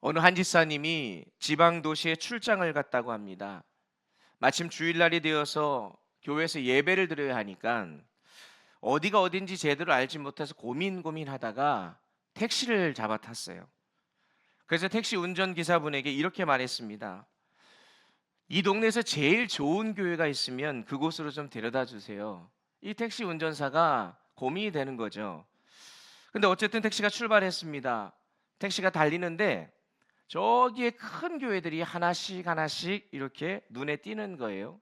어느 한 집사님이 지방 도시에 출장을 갔다고 합니다. 마침 주일날이 되어서 교회에서 예배를 드려야 하니까 어디가 어딘지 제대로 알지 못해서 고민하다가 택시를 잡아 탔어요. 그래서 택시 운전기사분에게 이렇게 말했습니다. 이 동네에서 제일 좋은 교회가 있으면 그곳으로 좀 데려다 주세요. 이 택시 운전사가 고민이 되는 거죠. 근데 어쨌든 택시가 출발했습니다. 택시가 달리는데 저기에 큰 교회들이 하나씩 하나씩 이렇게 눈에 띄는 거예요.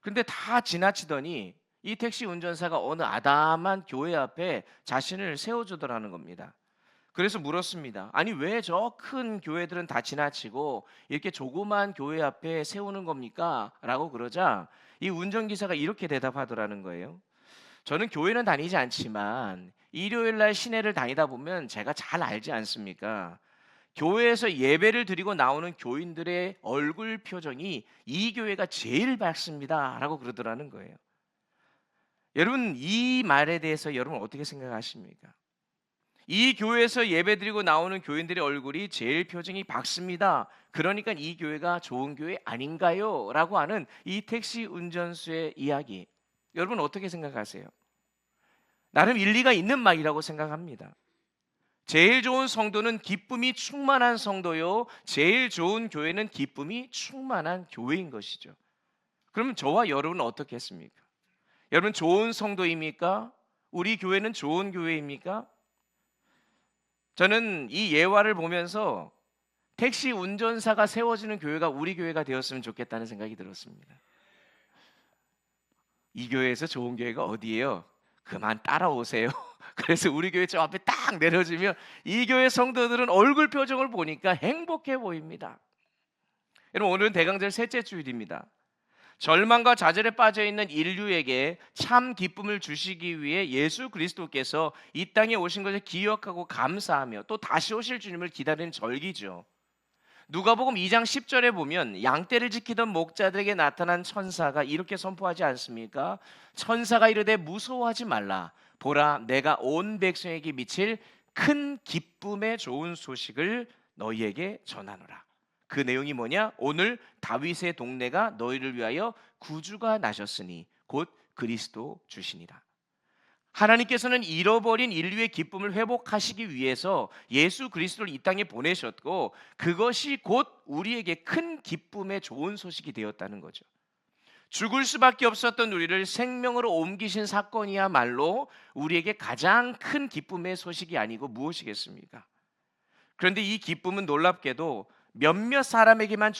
근데 다 지나치더니 이 택시 운전사가 어느 아담한 교회 앞에 자신을 세워주더라는 겁니다. 그래서 물었습니다. 아니, 왜 저 큰 교회들은 다 지나치고 이렇게 조그만 교회 앞에 세우는 겁니까? 라고 그러자 이 운전기사가 이렇게 대답하더라는 거예요. 저는 교회는 다니지 않지만 일요일 날 시내를 다니다 보면 제가 잘 알지 않습니까? 교회에서 예배를 드리고 나오는 교인들의 얼굴 표정이 이 교회가 제일 밝습니다라고 그러더라는 거예요. 여러분, 이 말에 대해서 여러분 어떻게 생각하십니까? 이 교회에서 예배드리고 나오는 교인들의 얼굴이 제일 표정이 밝습니다. 그러니까 이 교회가 좋은 교회 아닌가요? 라고 하는 이 택시 운전수의 이야기. 여러분 어떻게 생각하세요? 나름 일리가 있는 말이라고 생각합니다. 제일 좋은 성도는 기쁨이 충만한 성도요. 제일 좋은 교회는 기쁨이 충만한 교회인 것이죠. 그러면 저와 여러분은 어떻게 했습니까? 여러분 좋은 성도입니까? 우리 교회는 좋은 교회입니까? 저는 이 예화를 보면서 택시 운전사가 세워지는 교회가 우리 교회가 되었으면 좋겠다는 생각이 들었습니다. 이 교회에서 좋은 교회가 어디예요? 그만 따라오세요. 그래서 우리 교회 저 앞에 딱 내려지면 이 교회 성도들은 얼굴 표정을 보니까 행복해 보입니다. 여러분 오늘은 대강절 셋째 주일입니다. 절망과 좌절에 빠져 있는 인류에게 참 기쁨을 주시기 위해 예수 그리스도께서 이 땅에 오신 것을 기억하고 감사하며 또 다시 오실 주님을 기다리는 절기죠. 누가복음 2장 10절에 보면 양떼를 지키던 목자들에게 나타난 천사가 이렇게 선포하지 않습니까? 천사가 이르되 무서워하지 말라. 보라, 내가 온 백성에게 미칠 큰 기쁨의 좋은 소식을 너희에게 전하노라. 그 내용이 뭐냐? 오늘 다윗의 동네가 너희를 위하여 구주가 나셨으니 곧 그리스도 주시니라. 하나님께서는 잃어버린 인류의 기쁨을 회복하시기 위해서 예수 그리스도를 이 땅에 보내셨고 그것이 곧 우리에게 큰 기쁨의 좋은 소식이 되었다는 거죠. 죽을 수밖에 없었던 우리를 생명으로 옮기신 사건이야말로 우리에게 가장 큰 기쁨의 소식이 아니고 무엇이겠습니까? 그런데 이 기쁨은 놀랍게도 몇몇 사람에게만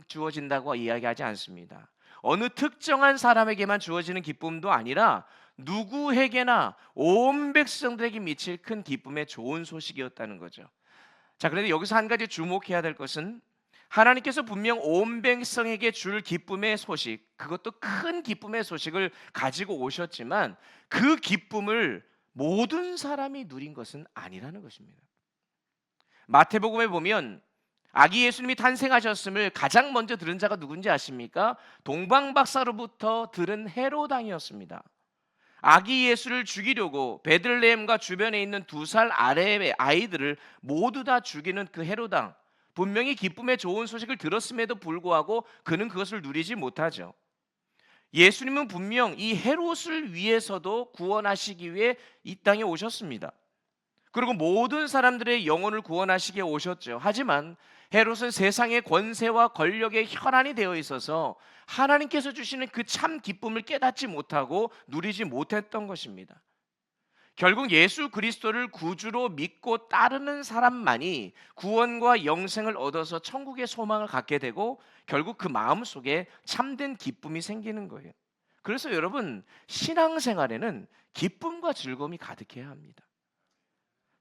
주어진다고 이야기하지 않습니다. 어느 특정한 사람에게만 주어지는 기쁨도 아니라 누구에게나 온 백성들에게 미칠 큰 기쁨의 좋은 소식이었다는 거죠. 자, 그런데 여기서 한 가지 주목해야 될 것은 하나님께서 분명 온 백성에게 줄 기쁨의 소식, 그것도 큰 기쁨의 소식을 가지고 오셨지만 그 기쁨을 모든 사람이 누린 것은 아니라는 것입니다. 마태복음에 보면 아기 예수님이 탄생하셨음을 가장 먼저 들은 자가 누군지 아십니까? 동방박사로부터 들은 헤롯 왕이었습니다. 아기 예수를 죽이려고 베들레헴과 주변에 있는 2살 아래의 아이들을 모두 다 죽이는 그 헤롯 왕, 분명히 기쁨의 좋은 소식을 들었음에도 불구하고 그는 그것을 누리지 못하죠. 예수님은 분명 이 헤롯을 위해서도 구원하시기 위해 이 땅에 오셨습니다. 그리고 모든 사람들의 영혼을 구원하시기에 오셨죠. 하지만 헤롯은 세상의 권세와 권력에 혈안이 되어 있어서 하나님께서 주시는 그 참 기쁨을 깨닫지 못하고 누리지 못했던 것입니다. 결국 예수 그리스도를 구주로 믿고 따르는 사람만이 구원과 영생을 얻어서 천국의 소망을 갖게 되고 결국 그 마음속에 참된 기쁨이 생기는 거예요. 그래서 여러분, 신앙생활에는 기쁨과 즐거움이 가득해야 합니다.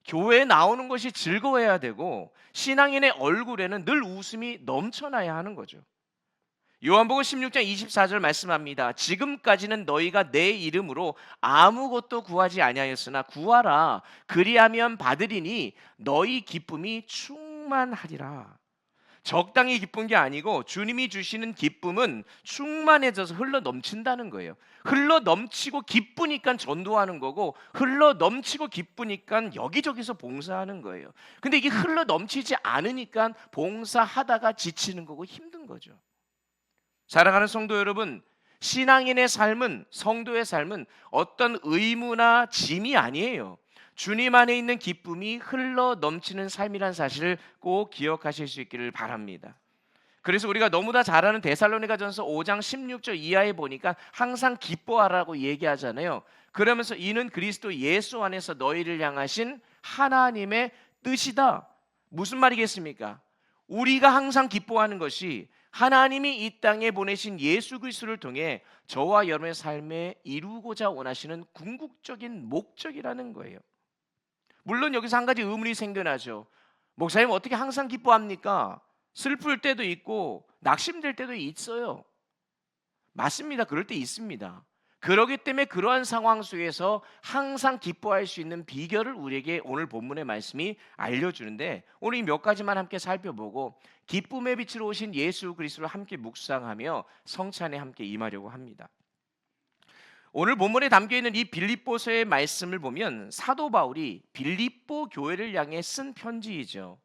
교회에 나오는 것이 즐거워야 되고 신앙인의 얼굴에는 늘 웃음이 넘쳐나야 하는 거죠. 요한복음 16장 24절 말씀합니다. 지금까지는 너희가 내 이름으로 아무것도 구하지 아니하였으나 구하라. 그리하면 받으리니 너희 기쁨이 충만하리라. 적당히 기쁜 게 아니고 주님이 주시는 기쁨은 충만해져서 흘러 넘친다는 거예요. 흘러 넘치고 기쁘니까 전도하는 거고, 흘러 넘치고 기쁘니까 여기저기서 봉사하는 거예요. 근데 이게 흘러 넘치지 않으니까 봉사하다가 지치는 거고 힘든 거죠. 사랑하는 성도 여러분, 신앙인의 삶은, 성도의 삶은 어떤 의무나 짐이 아니에요. 주님 안에 있는 기쁨이 흘러 넘치는 삶이란 사실을 꼭 기억하실 수 있기를 바랍니다. 그래서 우리가 너무나 잘 아는 데살로니가전서 5장 16절 이하에 보니까 항상 기뻐하라고 얘기하잖아요. 그러면서 이는 그리스도 예수 안에서 너희를 향하신 하나님의 뜻이다. 무슨 말이겠습니까? 우리가 항상 기뻐하는 것이 하나님이 이 땅에 보내신 예수 그리스도를 통해 저와 여러분의 삶에 이루고자 원하시는 궁극적인 목적이라는 거예요. 물론 여기서 한 가지 의문이 생겨나죠. 목사님 어떻게 항상 기뻐합니까? 슬플 때도 있고 낙심될 때도 있어요. 맞습니다. 그럴 때 있습니다. 그렇기 때문에 그러한 상황 속에서 항상 기뻐할 수 있는 비결을 우리에게 오늘 본문의 말씀이 알려주는데, 오늘 이 몇 가지만 함께 살펴보고 기쁨의 빛으로 오신 예수 그리스도를 함께 묵상하며 성찬에 함께 임하려고 합니다. 오늘 본문에 담겨있는 이 빌립보서의 말씀을 보면 사도 바울이 빌립보 교회를 향해 쓴 편지이죠.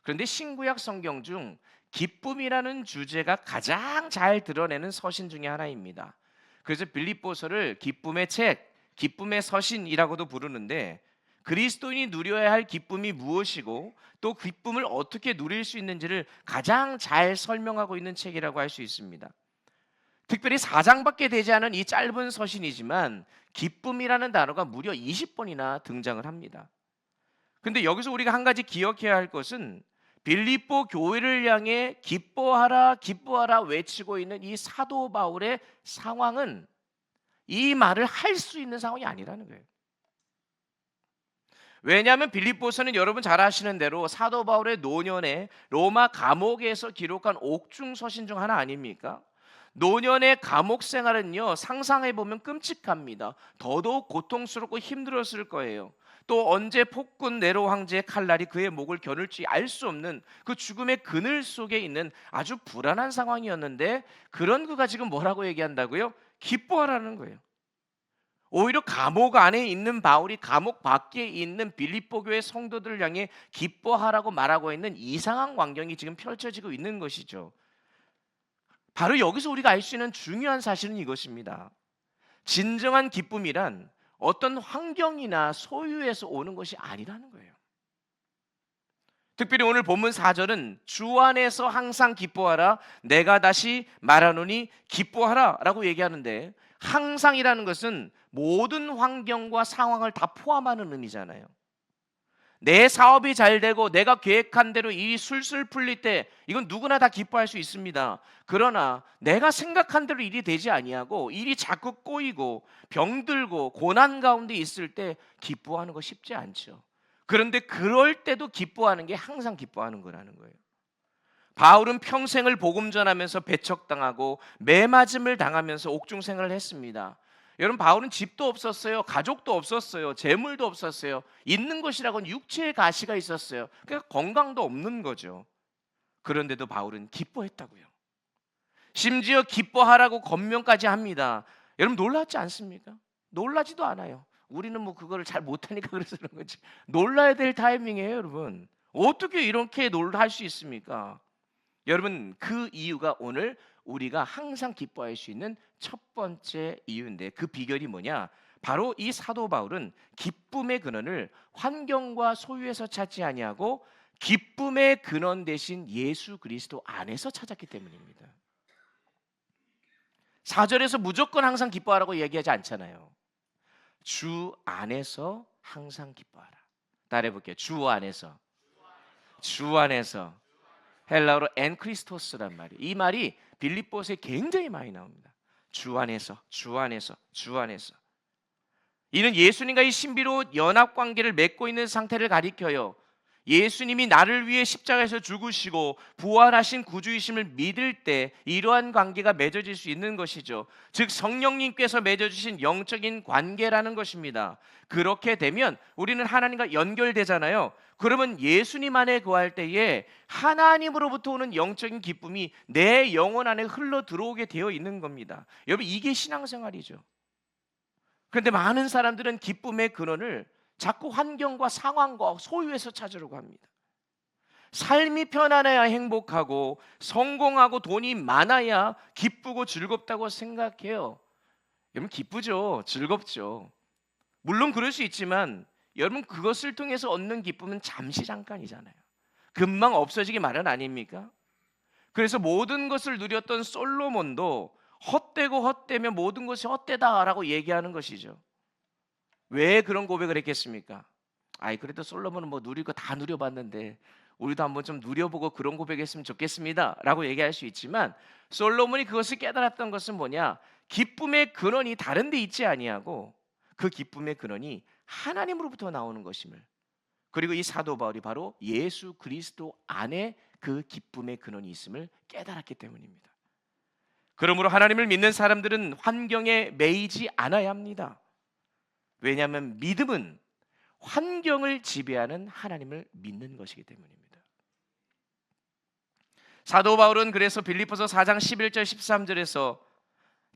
그런데 신구약 성경 중 기쁨이라는 주제가 가장 잘 드러내는 서신 중에 하나입니다. 그래서 빌립보서를 기쁨의 책, 기쁨의 서신이라고도 부르는데, 그리스도인이 누려야 할 기쁨이 무엇이고 또 기쁨을 어떻게 누릴 수 있는지를 가장 잘 설명하고 있는 책이라고 할 수 있습니다. 특별히 4장밖에 되지 않은 이 짧은 서신이지만 기쁨이라는 단어가 무려 20번이나 등장을 합니다. 근데 여기서 우리가 한 가지 기억해야 할 것은 빌립보 교회를 향해 기뻐하라 기뻐하라 외치고 있는 이 사도 바울의 상황은 이 말을 할 수 있는 상황이 아니라는 거예요. 왜냐하면 빌립보서는 여러분 잘 아시는 대로 사도 바울의 노년에 로마 감옥에서 기록한 옥중 서신 중 하나 아닙니까? 노년의 감옥 생활은요, 상상해보면 끔찍합니다. 더더욱 고통스럽고 힘들었을 거예요. 또 언제 폭군 네로 황제의 칼날이 그의 목을 겨눌지 알 수 없는 그 죽음의 그늘 속에 있는 아주 불안한 상황이었는데, 그런 그가 지금 뭐라고 얘기한다고요? 기뻐하라는 거예요. 오히려 감옥 안에 있는 바울이 감옥 밖에 있는 빌립보 교회 성도들을 향해 기뻐하라고 말하고 있는 이상한 광경이 지금 펼쳐지고 있는 것이죠. 바로 여기서 우리가 알 수 있는 중요한 사실은 이것입니다. 진정한 기쁨이란 어떤 환경이나 소유에서 오는 것이 아니라는 거예요. 특별히 오늘 본문 4절은 주 안에서 항상 기뻐하라, 내가 다시 말하노니 기뻐하라 라고 얘기하는데, 항상이라는 것은 모든 환경과 상황을 다 포함하는 의미잖아요. 내 사업이 잘 되고 내가 계획한 대로 일이 술술 풀릴 때 이건 누구나 다 기뻐할 수 있습니다. 그러나 내가 생각한 대로 일이 되지 아니하고 일이 자꾸 꼬이고 병들고 고난 가운데 있을 때 기뻐하는 거 쉽지 않죠. 그런데 그럴 때도 기뻐하는 게 항상 기뻐하는 거라는 거예요. 바울은 평생을 복음 전하면서 배척당하고 매맞음을 당하면서 옥중 생활을 했습니다. 여러분, 바울은 집도 없었어요. 가족도 없었어요. 재물도 없었어요. 있는 것이라고는 육체의 가시가 있었어요. 그러니까 건강도 없는 거죠. 그런데도 바울은 기뻐했다고요. 심지어 기뻐하라고 권면까지 합니다. 여러분, 놀랍지 않습니까? 놀라지도 않아요. 우리는 뭐 그거를 잘 못하니까 그래서 그런 거지. 놀라야 될 타이밍이에요, 여러분. 어떻게 이렇게 놀랄 수 있습니까? 여러분, 그 이유가 오늘 우리가 항상 기뻐할 수 있는 첫 번째 이유인데, 그 비결이 뭐냐? 바로 이 사도 바울은 기쁨의 근원을 환경과 소유에서 찾지 아니하고 기쁨의 근원 대신 예수 그리스도 안에서 찾았기 때문입니다. 4절에서 무조건 항상 기뻐하라고 얘기하지 않잖아요. 주 안에서 항상 기뻐하라. 따라해 볼게요. 주 안에서. 주 안에서. 헬라어로 엔크리스토스란 말이, 이 말이 빌립보서에 굉장히 많이 나옵니다. 주 안에서, 주 안에서, 주 안에서. 이는 예수님과의 신비로운 연합 관계를 맺고 있는 상태를 가리켜요. 예수님이 나를 위해 십자가에서 죽으시고 부활하신 구주이심을 믿을 때 이러한 관계가 맺어질 수 있는 것이죠. 즉 성령님께서 맺어주신 영적인 관계라는 것입니다. 그렇게 되면 우리는 하나님과 연결되잖아요. 그러면 예수님 안에 거할 때에 하나님으로부터 오는 영적인 기쁨이 내 영혼 안에 흘러 들어오게 되어 있는 겁니다. 여러분, 이게 신앙생활이죠. 그런데 많은 사람들은 기쁨의 근원을 자꾸 환경과 상황과 소유에서 찾으려고 합니다. 삶이 편안해야 행복하고 성공하고 돈이 많아야 기쁘고 즐겁다고 생각해요. 여러분, 기쁘죠. 즐겁죠. 물론 그럴 수 있지만 여러분, 그것을 통해서 얻는 기쁨은 잠시 잠깐이잖아요. 금방 없어지기 마련 아닙니까? 그래서 모든 것을 누렸던 솔로몬도 헛되고 헛되면 모든 것이 헛되다라고 얘기하는 것이죠. 왜 그런 고백을 했겠습니까? 아이, 그래도 솔로몬은 뭐 누릴 거 다 누려봤는데 우리도 한번 좀 누려보고 그런 고백했으면 좋겠습니다 라고 얘기할 수 있지만, 솔로몬이 그것을 깨달았던 것은 뭐냐? 기쁨의 근원이 다른 데 있지 아니하고 그 기쁨의 근원이 하나님으로부터 나오는 것임을, 그리고 이 사도 바울이 바로 예수 그리스도 안에 그 기쁨의 근원이 있음을 깨달았기 때문입니다. 그러므로 하나님을 믿는 사람들은 환경에 매이지 않아야 합니다. 왜냐하면 믿음은 환경을 지배하는 하나님을 믿는 것이기 때문입니다. 사도 바울은 그래서 빌립보서 4장 11절 13절에서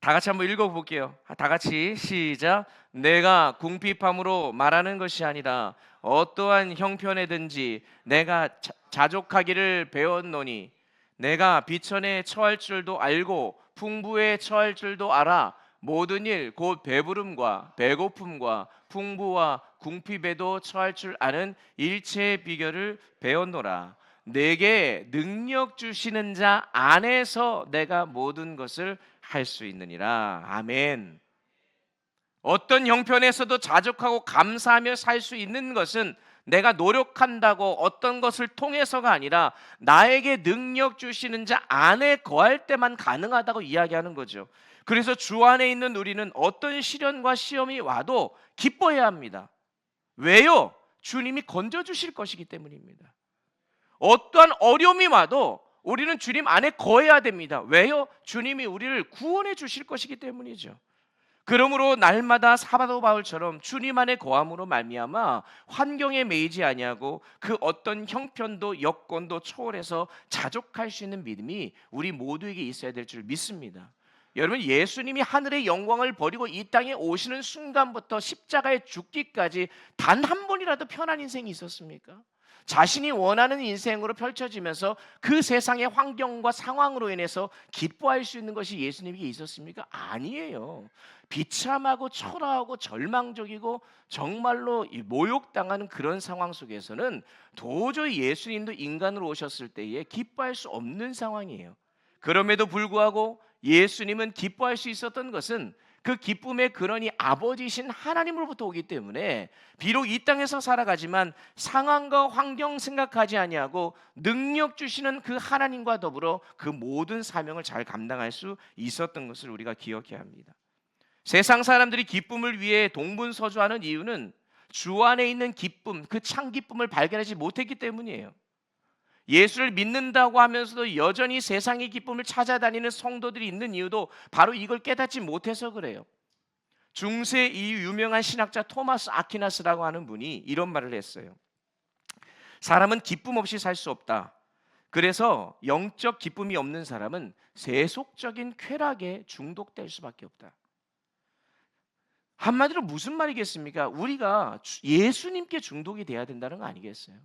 다 같이 한번 읽어볼게요. 다 같이 시작. 내가 궁핍함으로 말하는 것이 아니라 어떠한 형편에든지 내가 자족하기를 배웠노니 내가 비천에 처할 줄도 알고 풍부에 처할 줄도 알아. 모든 일 곧 배부름과 배고픔과 풍부와 궁핍에도 처할 줄 아는 일체의 비결을 배웠노라. 내게 능력 주시는 자 안에서 내가 모든 것을 할 수 있느니라. 아멘. 어떤 형편에서도 자족하고 감사하며 살 수 있는 것은 내가 노력한다고 어떤 것을 통해서가 아니라 나에게 능력 주시는 자 안에 거할 때만 가능하다고 이야기하는 거죠. 그래서 주 안에 있는 우리는 어떤 시련과 시험이 와도 기뻐해야 합니다. 왜요? 주님이 건져주실 것이기 때문입니다. 어떠한 어려움이 와도 우리는 주님 안에 거해야 됩니다. 왜요? 주님이 우리를 구원해 주실 것이기 때문이죠. 그러므로 날마다 사도 바울처럼 주님 안에 거함으로 말미암아 환경에 매이지 아니하고 그 어떤 형편도 여건도 초월해서 자족할 수 있는 믿음이 우리 모두에게 있어야 될 줄 믿습니다. 여러분, 예수님이 하늘의 영광을 버리고 이 땅에 오시는 순간부터 십자가에 죽기까지 단 한 번이라도 편한 인생이 있었습니까? 자신이 원하는 인생으로 펼쳐지면서 그 세상의 환경과 상황으로 인해서 기뻐할 수 있는 것이 예수님에게 있었습니까? 아니에요. 비참하고 초라하고 절망적이고 정말로 모욕당하는 그런 상황 속에서는 도저히 예수님도 인간으로 오셨을 때에 기뻐할 수 없는 상황이에요. 그럼에도 불구하고 예수님은 기뻐할 수 있었던 것은 그 기쁨의 근원이 아버지신 하나님으로부터 오기 때문에 비록 이 땅에서 살아가지만 상황과 환경 생각하지 아니하고 능력 주시는 그 하나님과 더불어 그 모든 사명을 잘 감당할 수 있었던 것을 우리가 기억해야 합니다. 세상 사람들이 기쁨을 위해 동분서주하는 이유는 주 안에 있는 기쁨, 그 참 기쁨을 발견하지 못했기 때문이에요. 예수를 믿는다고 하면서도 여전히 세상의 기쁨을 찾아다니는 성도들이 있는 이유도 바로 이걸 깨닫지 못해서 그래요. 중세 이 유명한 신학자 토마스 아퀴나스라고 하는 분이 이런 말을 했어요. 사람은 기쁨 없이 살 수 없다. 그래서 영적 기쁨이 없는 사람은 세속적인 쾌락에 중독될 수밖에 없다. 한마디로 무슨 말이겠습니까? 우리가 예수님께 중독이 돼야 된다는 거 아니겠어요?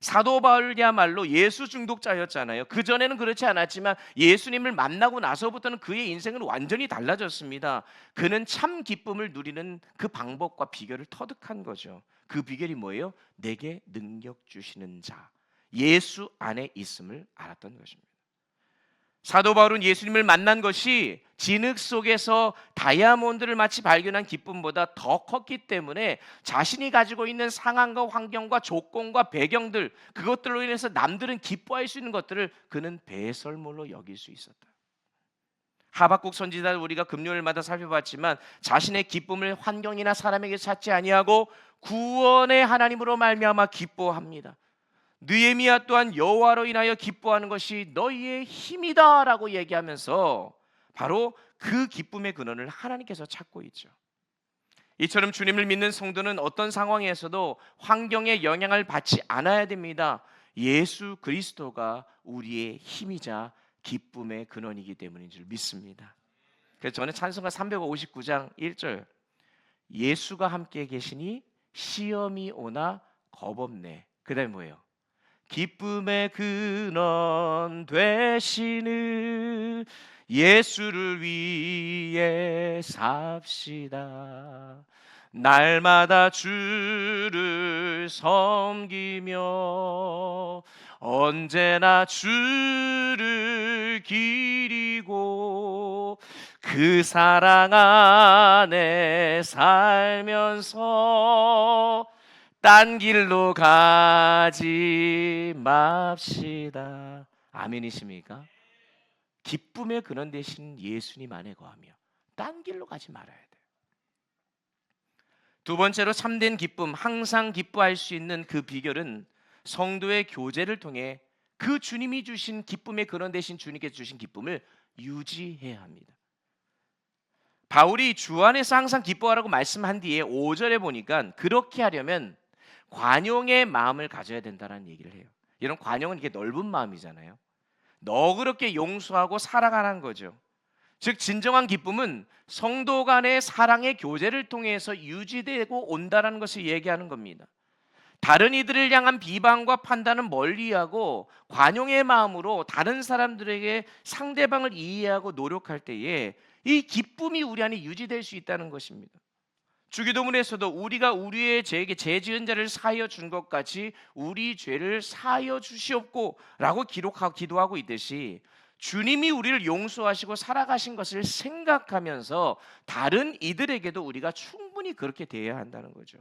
사도 바울이야말로 예수 중독자였잖아요. 그전에는 그렇지 않았지만 예수님을 만나고 나서부터는 그의 인생은 완전히 달라졌습니다. 그는 참 기쁨을 누리는 그 방법과 비결을 터득한 거죠. 그 비결이 뭐예요? 내게 능력 주시는 자, 예수 안에 있음을 알았던 것입니다. 사도 바울은 예수님을 만난 것이 진흙 속에서 다이아몬드를 마치 발견한 기쁨보다 더 컸기 때문에 자신이 가지고 있는 상황과 환경과 조건과 배경들, 그것들로 인해서 남들은 기뻐할 수 있는 것들을 그는 배설물로 여길 수 있었다. 하박국 선지자 우리가 금요일마다 살펴봤지만 자신의 기쁨을 환경이나 사람에게 찾지 아니하고 구원의 하나님으로 말미암아 기뻐합니다. 느헤미야 또한 여호와로 인하여 기뻐하는 것이 너희의 힘이다라고 얘기하면서 바로 그 기쁨의 근원을 하나님께서 찾고 있죠. 이처럼 주님을 믿는 성도는 어떤 상황에서도 환경의 영향을 받지 않아야 됩니다. 예수 그리스도가 우리의 힘이자 기쁨의 근원이기 때문인 줄 믿습니다. 그래서 저는 찬송가 359장 1절 예수가 함께 계시니 시험이 오나 겁없네. 그 다음에 뭐예요? 기쁨의 근원 되시는 예수를 위해 삽시다. 날마다 주를 섬기며 언제나 주를 기리고 그 사랑 안에 살면서 딴 길로 가지 맙시다. 아멘이십니까? 기쁨의 근원 되신 예수님 안에 거하며 딴 길로 가지 말아야 돼요. 두 번째로 참된 기쁨, 항상 기뻐할 수 있는 그 비결은 성도의 교제를 통해 그 주님이 주신 기쁨의 근원 되신 주님께서 주신 기쁨을 유지해야 합니다. 바울이 주 안에서 항상 기뻐하라고 말씀한 뒤에 5절에 보니까 그렇게 하려면 관용의 마음을 가져야 된다는 얘기를 해요. 이런 관용은 이게 넓은 마음이잖아요. 너그럽게 용서하고 살아가는 거죠. 즉 진정한 기쁨은 성도 간의 사랑의 교제를 통해서 유지되고 온다는 것을 얘기하는 겁니다. 다른 이들을 향한 비방과 판단은 멀리하고 관용의 마음으로 다른 사람들에게 상대방을 이해하고 노력할 때에 이 기쁨이 우리 안에 유지될 수 있다는 것입니다. 주기도문에서도 우리가 우리의 죄에게 죄 지은 자를 사하여 준 것 같이 우리 죄를 사하여 주시옵고 라고 기록하고 기도하고 있듯이 주님이 우리를 용서하시고 살아가신 것을 생각하면서 다른 이들에게도 우리가 충분히 그렇게 대해야 한다는 거죠.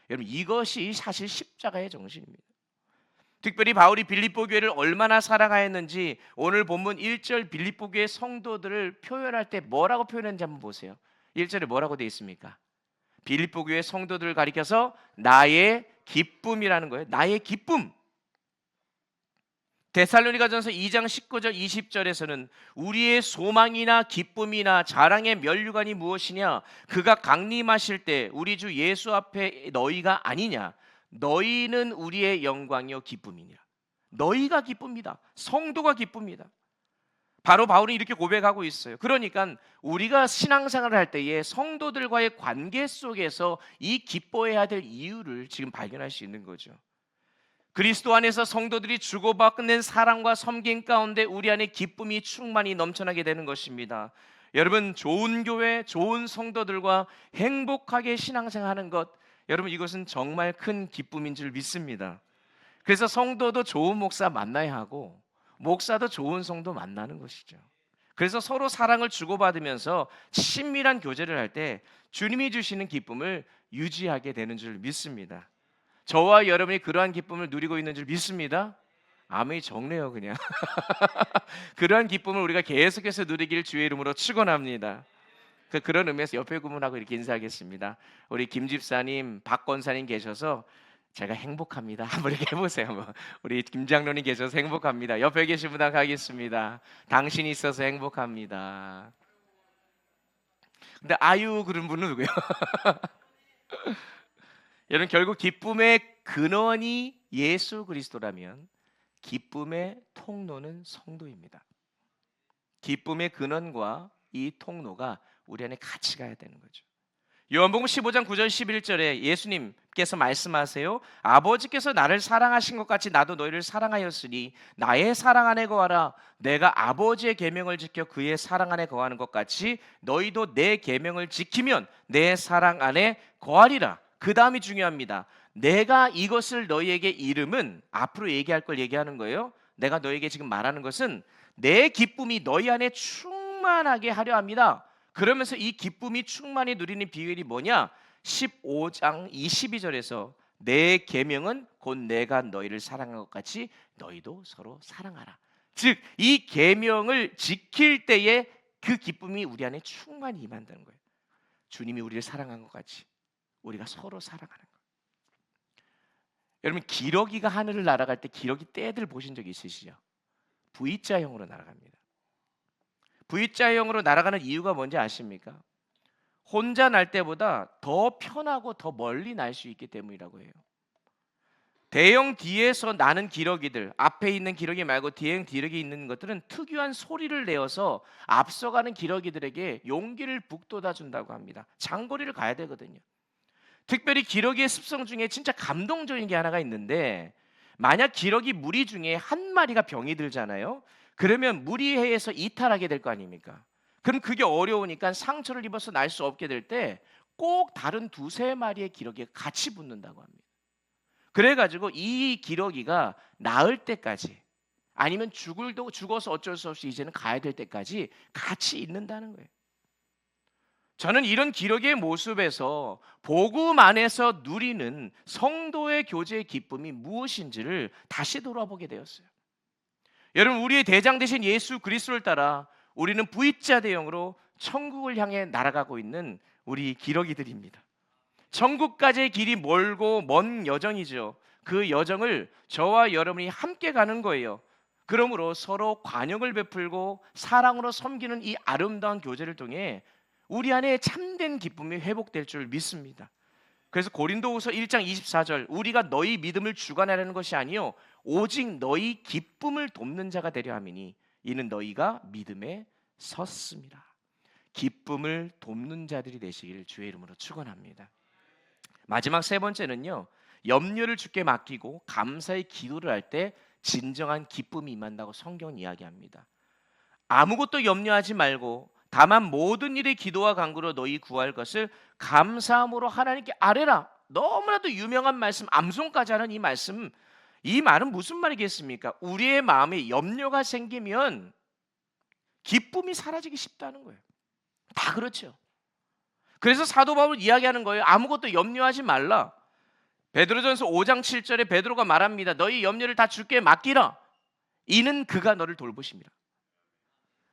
여러분 이것이 사실 십자가의 정신입니다. 특별히 바울이 빌립보 교회를 얼마나 사랑하였는지 오늘 본문 1절 빌립보 교회 성도들을 표현할 때 뭐라고 표현했는지 한번 보세요. 1절에 뭐라고 되어 있습니까? 빌립보 교회 성도들을 가리켜서 나의 기쁨이라는 거예요. 나의 기쁨. 데살로니가전서 2장 19절 20절에서는 우리의 소망이나 기쁨이나 자랑의 면류관이 무엇이냐? 그가 강림하실 때 우리 주 예수 앞에 너희가 아니냐? 너희는 우리의 영광이요 기쁨이니라. 너희가 기쁩니다. 성도가 기쁩니다. 바로 바울은 이렇게 고백하고 있어요. 그러니까 우리가 신앙생활을 할 때에 성도들과의 관계 속에서 이 기뻐해야 될 이유를 지금 발견할 수 있는 거죠. 그리스도 안에서 성도들이 주고받는 사랑과 섬김 가운데 우리 안에 기쁨이 충만히 넘쳐나게 되는 것입니다. 여러분 좋은 교회, 좋은 성도들과 행복하게 신앙생활하는 것, 여러분 이것은 정말 큰 기쁨인 줄 믿습니다. 그래서 성도도 좋은 목사 만나야 하고 목사도 좋은 성도 만나는 것이죠. 그래서 서로 사랑을 주고받으면서 친밀한 교제를 할 때 주님이 주시는 기쁨을 유지하게 되는 줄 믿습니다. 저와 여러분이 그러한 기쁨을 누리고 있는 줄 믿습니다. 아멘이 적네요 그냥. 그러한 기쁨을 우리가 계속해서 누리길 주의 이름으로 축원합니다. 그런 의미에서 옆에 구문하고 이렇게 인사하겠습니다. 우리 김 집사님, 박 권사님 계셔서 제가 행복합니다. 한번 이렇게 해보세요. 우리 김 장로님 계셔서 행복합니다. 옆에 계신 분 하겠습니다. 당신이 있어서 행복합니다. 근데 아유 그런 분은 누구예요? 여러분 결국 기쁨의 근원이 예수 그리스도라면 기쁨의 통로는 성도입니다. 기쁨의 근원과 이 통로가 우리 안에 같이 가야 되는 거죠. 요한복음 15장 9절 11절에 예수님께서 말씀하세요. 아버지께서 나를 사랑하신 것 같이 나도 너희를 사랑하였으니 나의 사랑 안에 거하라. 내가 아버지의 계명을 지켜 그의 사랑 안에 거하는 것 같이 너희도 내 계명을 지키면 내 사랑 안에 거하리라. 그 다음이 중요합니다. 내가 이것을 너희에게 이름은 앞으로 얘기할 걸 얘기하는 거예요. 내가 너희에게 지금 말하는 것은 내 기쁨이 너희 안에 충만하게 하려 합니다. 그러면서 이 기쁨이 충만히 누리는 비결이 뭐냐? 15장 22절에서 내 계명은 곧 내가 너희를 사랑한 것 같이 너희도 서로 사랑하라. 즉 이 계명을 지킬 때에 그 기쁨이 우리 안에 충만히 임한다는 거예요. 주님이 우리를 사랑한 것 같이 우리가 서로 사랑하는 거예요. 여러분, 기러기가 하늘을 날아갈 때 기러기 떼들 보신 적 있으시죠? V자형으로 날아갑니다. V자형으로 날아가는 이유가 뭔지 아십니까? 혼자 날 때보다 더 편하고 더 멀리 날 수 있기 때문이라고 해요. 대형 뒤에서 나는 기러기들, 앞에 있는 기러기 말고 대형 기러기 있는 것들은 특유한 소리를 내어서 앞서가는 기러기들에게 용기를 북돋아 준다고 합니다. 장거리를 가야 되거든요. 특별히 기러기의 습성 중에 진짜 감동적인 게 하나가 있는데, 만약 기러기 무리 중에 한 마리가 병이 들잖아요. 그러면 무리해에서 이탈하게 될 거 아닙니까? 그럼 그게 어려우니까 상처를 입어서 날 수 없게 될 때 꼭 다른 두세 마리의 기러기가 같이 붙는다고 합니다. 그래가지고 이 기러기가 나을 때까지, 아니면 죽어서 어쩔 수 없이 이제는 가야 될 때까지 같이 있는다는 거예요. 저는 이런 기러기의 모습에서 복음 안에서 누리는 성도의 교제의 기쁨이 무엇인지를 다시 돌아보게 되었어요. 여러분, 우리의 대장 되신 예수 그리스도를 따라 우리는 V자 대형으로 천국을 향해 날아가고 있는 우리 기러기들입니다. 천국까지의 길이 멀고 먼 여정이죠. 그 여정을 저와 여러분이 함께 가는 거예요. 그러므로 서로 관용을 베풀고 사랑으로 섬기는 이 아름다운 교제를 통해 우리 안에 참된 기쁨이 회복될 줄 믿습니다. 그래서 고린도후서 1장 24절, 우리가 너희 믿음을 주관하려는 것이 아니요 오직 너희 기쁨을 돕는 자가 되려 함이니 이는 너희가 믿음에 섰습니다. 기쁨을 돕는 자들이 되시기를 주의 이름으로 축원합니다. 마지막 세 번째는요, 염려를 주께 맡기고 감사의 기도를 할 때 진정한 기쁨이 임한다고 성경은 이야기합니다. 아무것도 염려하지 말고 다만 모든 일에 기도와 간구로 너희 구할 것을 감사함으로 하나님께 아뢰라. 너무나도 유명한 말씀, 암송까지 하는 이 말씀, 이 말은 무슨 말이겠습니까? 우리의 마음에 염려가 생기면 기쁨이 사라지기 쉽다는 거예요. 다 그렇죠. 그래서 사도 바울 이야기하는 거예요. 아무것도 염려하지 말라. 베드로전서 5장 7절에 베드로가 말합니다. 너희 염려를 다 주께 맡기라. 이는 그가 너를 돌보십니다.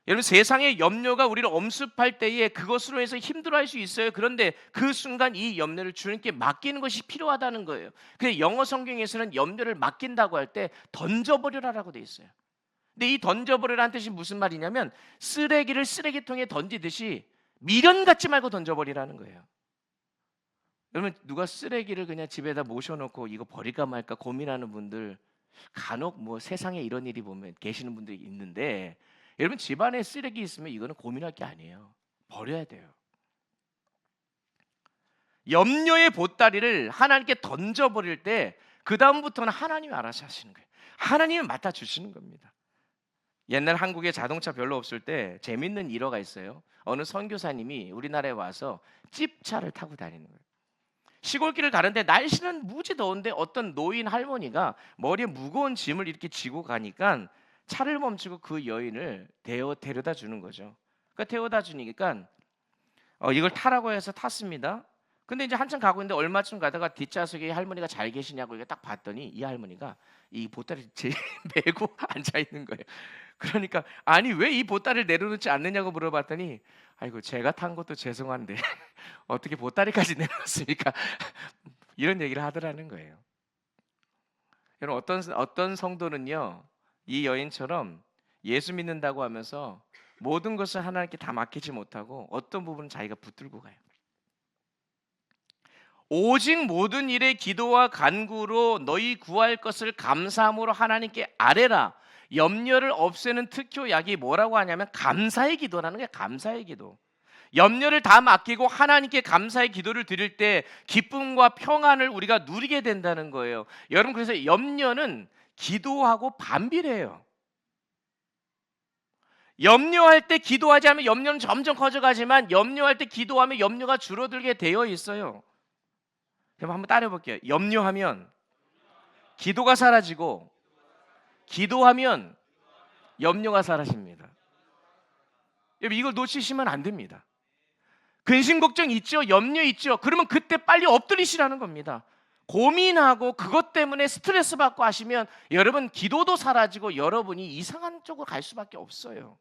여러분, 세상의 염려가 우리를 엄습할 때에 그것으로 해서 힘들어할 수 있어요. 그런데 그 순간 이 염려를 주님께 맡기는 것이 필요하다는 거예요. 그래서 영어 성경에서는 염려를 맡긴다고 할 때 던져버려라라고 돼 있어요. 근데 이 던져버려라는 뜻이 무슨 말이냐면 쓰레기를 쓰레기통에 던지듯이 미련 갖지 말고 던져버리라는 거예요. 여러분, 누가 쓰레기를 그냥 집에다 모셔놓고 이거 버릴까 말까 고민하는 분들 간혹 뭐 세상에 이런 일이 보면 계시는 분들이 있는데, 여러분 집안에 쓰레기 있으면 이거는 고민할 게 아니에요. 버려야 돼요. 염려의 보따리를 하나님께 던져버릴 때 그 다음부터는 하나님이 알아서 하시는 거예요. 하나님이 맡아주시는 겁니다. 옛날 한국에 자동차 별로 없을 때 재밌는 일화가 있어요. 어느 선교사님이 우리나라에 와서 찝차를 타고 다니는 거예요. 시골길을 가는데 날씨는 무지 더운데 어떤 노인 할머니가 머리에 무거운 짐을 이렇게 지고 가니까 차를 멈추고 그 여인을 데려다 주는 거죠. 그러니까 데려다 주니까 이걸 타라고 해서 탔습니다. 근데 이제 한참 가고 있는데 얼마쯤 가다가 뒷좌석에 할머니가 잘 계시냐고 이렇게 딱 봤더니 이 할머니가 이 보따리를 메고 앉아 있는 거예요. 그러니까 아니 왜 이 보따리를 내려놓지 않느냐고 물어봤더니 아이고 제가 탄 것도 죄송한데 어떻게 보따리까지 내려놨습니까? 이런 얘기를 하더라는 거예요. 여러분, 어떤 성도는요 이 여인처럼 예수 믿는다고 하면서 모든 것을 하나님께 다 맡기지 못하고 어떤 부분은 자기가 붙들고 가요. 오직 모든 일에 기도와 간구로 너희 구할 것을 감사함으로 하나님께 아뢰라. 염려를 없애는 특효약이 뭐라고 하냐면 감사의 기도라는 거예요. 감사의 기도. 염려를 다 맡기고 하나님께 감사의 기도를 드릴 때 기쁨과 평안을 우리가 누리게 된다는 거예요. 여러분, 그래서 염려는 기도하고 반비례해요. 염려할 때 기도하지 않으면 염려는 점점 커져가지만 염려할 때 기도하면 염려가 줄어들게 되어 있어요. 그럼 한번 따라해 볼게요. 염려하면 기도가 사라지고 기도하면 염려가 사라집니다. 여러분, 이걸 놓치시면 안 됩니다. 근심 걱정 있죠? 염려 있죠? 그러면 그때 빨리 엎드리시라는 겁니다. 고민하고 그것 때문에 스트레스 받고 하시면 여러분 기도도 사라지고 여러분이 이상한 쪽으로 갈 수밖에 없어요.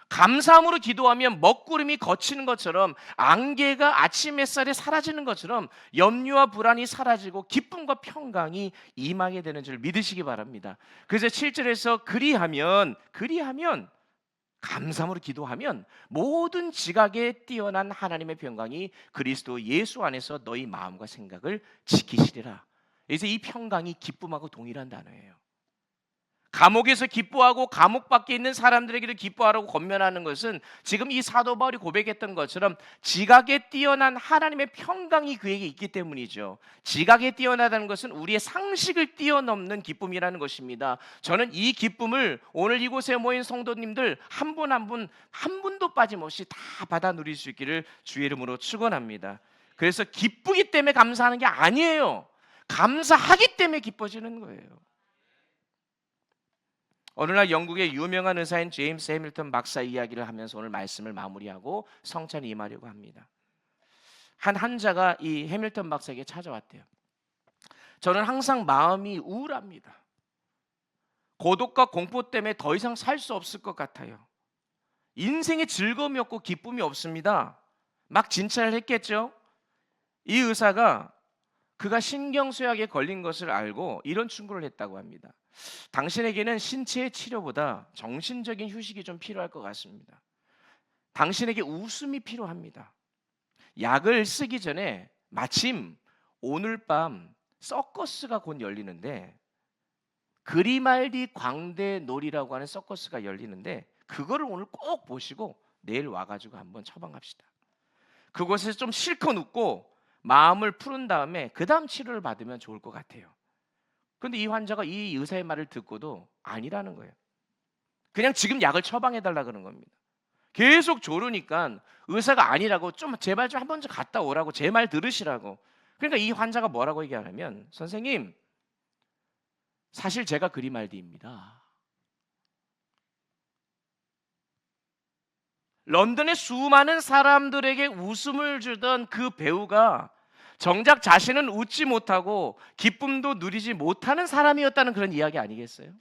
감사함으로 기도하면 먹구름이 걷히는 것처럼, 안개가 아침 햇살에 사라지는 것처럼 염려와 불안이 사라지고 기쁨과 평강이 임하게 되는 줄 믿으시기 바랍니다. 그래서 7절에서 그리하면 감사함으로 기도하면 모든 지각에 뛰어난 하나님의 평강이 그리스도 예수 안에서 너희 마음과 생각을 지키시리라. 그래서 이 평강이 기쁨하고 동일한 단어예요. 감옥에서 기뻐하고 감옥 밖에 있는 사람들에게도 기뻐하라고 권면하는 것은 지금 이 사도 바울이 고백했던 것처럼 지각에 뛰어난 하나님의 평강이 그에게 있기 때문이죠. 지각에 뛰어나다는 것은 우리의 상식을 뛰어넘는 기쁨이라는 것입니다. 저는 이 기쁨을 오늘 이곳에 모인 성도님들 한 분 한 분도 빠짐없이 다 받아 누릴 수 있기를 주의 이름으로 축원합니다. 그래서 기쁘기 때문에 감사하는 게 아니에요. 감사하기 때문에 기뻐지는 거예요. 어느 날 영국의 유명한 의사인 제임스 해밀턴 박사 이야기를 하면서 오늘 말씀을 마무리하고 성찬에 임하려고 합니다. 한 환자가 이 해밀턴 박사에게 찾아왔대요. 저는 항상 마음이 우울합니다. 고독과 공포 때문에 더 이상 살 수 없을 것 같아요. 인생에 즐거움이 없고 기쁨이 없습니다. 막 진찰을 했겠죠. 이 의사가 그가 신경쇠약에 걸린 것을 알고 이런 충고를 했다고 합니다. 당신에게는 신체의 치료보다 정신적인 휴식이 좀 필요할 것 같습니다. 당신에게 웃음이 필요합니다. 약을 쓰기 전에 마침 오늘 밤 서커스가 곧 열리는데, 그리말디 광대놀이라고 하는 서커스가 열리는데 그거를 오늘 꼭 보시고 내일 와가지고 한번 처방합시다. 그곳에서 좀 실컷 웃고 마음을 푸른 다음에 그 다음 치료를 받으면 좋을 것 같아요. 그런데 이 환자가 이 의사의 말을 듣고도 아니라는 거예요. 그냥 지금 약을 처방해달라 그런 겁니다. 계속 조르니까 의사가 아니라고, 좀 제발 좀 한 번 좀 갔다 오라고, 제 말 들으시라고. 그러니까 이 환자가 뭐라고 얘기하냐면, 선생님, 사실 제가 그리말디입니다. 런던의 수많은 사람들에게 웃음을 주던 그 배우가 정작 자신은 웃지 못하고 기쁨도 누리지 못하는 사람이었다는 그런 이야기 아니겠어요?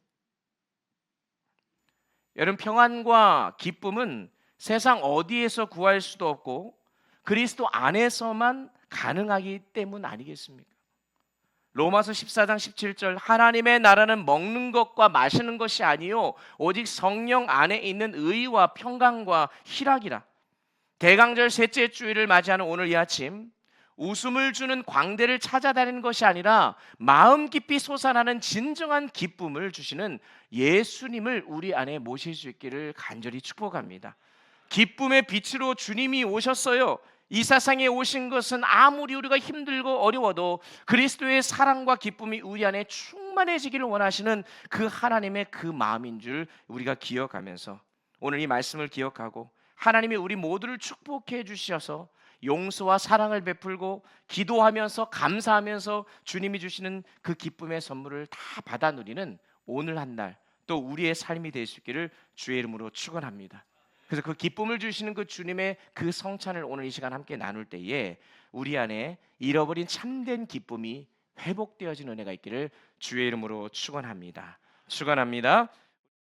여러분, 평안과 기쁨은 세상 어디에서 구할 수도 없고 그리스도 안에서만 가능하기 때문 아니겠습니까? 로마서 14장 17절, 하나님의 나라는 먹는 것과 마시는 것이 아니요 오직 성령 안에 있는 의와 평강과 희락이라. 대강절 셋째 주일을 맞이하는 오늘 이 아침, 웃음을 주는 광대를 찾아다니는 것이 아니라 마음 깊이 솟아나는 진정한 기쁨을 주시는 예수님을 우리 안에 모실 수 있기를 간절히 축복합니다. 기쁨의 빛으로 주님이 오셨어요. 이 세상에 오신 것은 아무리 우리가 힘들고 어려워도 그리스도의 사랑과 기쁨이 우리 안에 충만해지기를 원하시는 그 하나님의 그 마음인 줄 우리가 기억하면서, 오늘 이 말씀을 기억하고 하나님이 우리 모두를 축복해 주셔서 용서와 사랑을 베풀고 기도하면서 감사하면서 주님이 주시는 그 기쁨의 선물을 다 받아 누리는 오늘 한 날, 또 우리의 삶이 될 수 있기를 주의 이름으로 축원합니다. 그래서 그 기쁨을 주시는 그 주님의 그 성찬을 오늘 이 시간 함께 나눌 때에 우리 안에 잃어버린 참된 기쁨이 회복되어진 은혜가 있기를 주의 이름으로 축원합니다. 축원합니다.